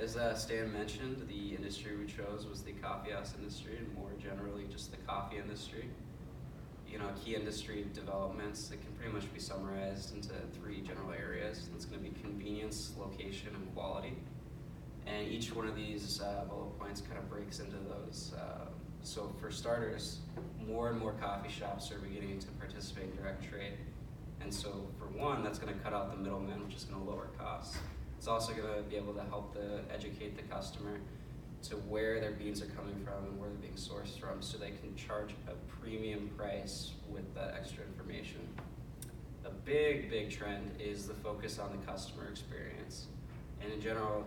as Stan mentioned, the industry we chose was the coffee house industry, and more generally just the coffee industry. Key industry developments that can pretty much be summarized into three general areas. It's going to be convenience, location, and quality. And each one of these bullet points kind of breaks into those. So for starters, more and more coffee shops are beginning to participate in direct trade. And so for one, that's going to cut out the middleman, which is going to lower costs. It's also going to be able to help educate the customer to where their beans are coming from and where they're being sourced from, so they can charge a premium price with that extra information. A big trend is the focus on the customer experience. And in general,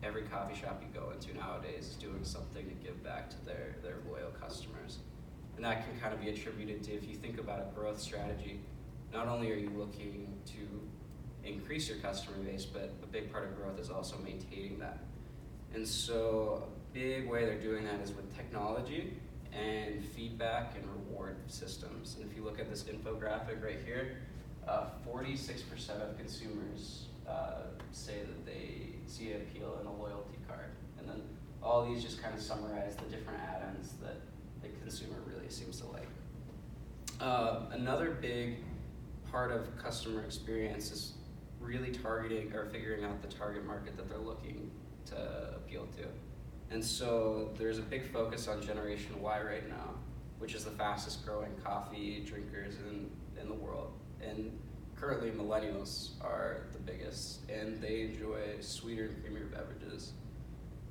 every coffee shop you go into nowadays is doing something to give back to their loyal customers. And that can kind of be attributed to, if you think about a growth strategy, not only are you looking to increase your customer base, but a big part of growth is also maintaining that. And so a big way they're doing that is with technology and feedback and reward systems. And if you look at this infographic right here, 46% of consumers say that they see an appeal in a loyalty card. And then all these just kind of summarize the different add-ons that the consumer really seems to like. Another big part of customer experience is really targeting or figuring out the target market that they're looking to appeal to. And so there's a big focus on Generation Y right now, which is the fastest growing coffee drinkers in the world. And currently millennials are the biggest, and they enjoy sweeter and creamier beverages.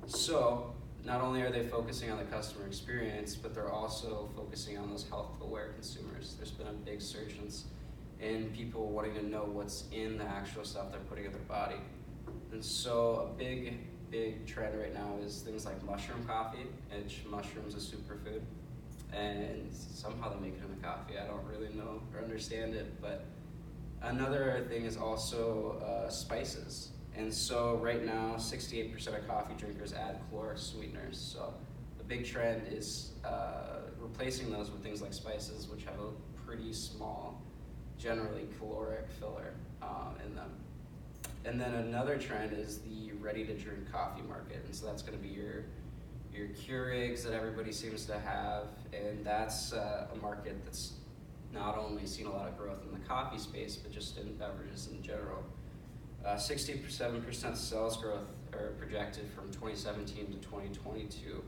So not only are they focusing on the customer experience, but they're also focusing on those health-aware consumers. There's been a big surge in people wanting to know what's in the actual stuff they're putting in their body. And so a big trend right now is things like mushroom coffee, which mushrooms is superfood. And somehow they make it in the coffee. I don't really know or understand it, but another thing is also spices. And so right now, 68% of coffee drinkers add caloric sweeteners. So the big trend is replacing those with things like spices, which have a pretty small, generally caloric filler in them. And then another trend is the ready-to-drink coffee market. And so that's going to be your Keurigs that everybody seems to have. And that's a market that's not only seen a lot of growth in the coffee space, but just in beverages in general. 67% sales growth are projected from 2017 to 2022.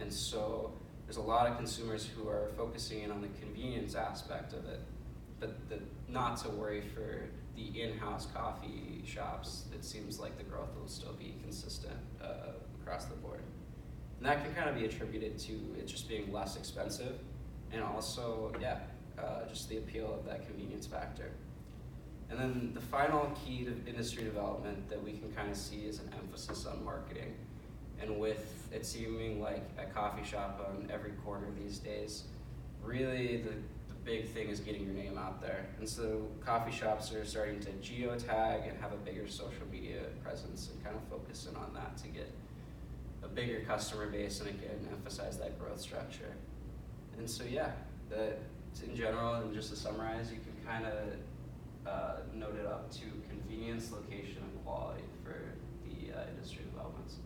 And so there's a lot of consumers who are focusing in on the convenience aspect of it, but not to worry for the in-house coffee shops. It seems like the growth will still be consistent across the board. And that can kind of be attributed to it just being less expensive, and also, just the appeal of that convenience factor. And then the final key to industry development that we can kind of see is an emphasis on marketing. And with it seeming like a coffee shop on every corner these days, really the big thing is getting your name out there. And so coffee shops are starting to geotag and have a bigger social media presence and kind of focus in on that to get a bigger customer base and again emphasize that growth structure. And so in general, and just to summarize, you can kind of note it up to convenience, location, and quality for the industry developments.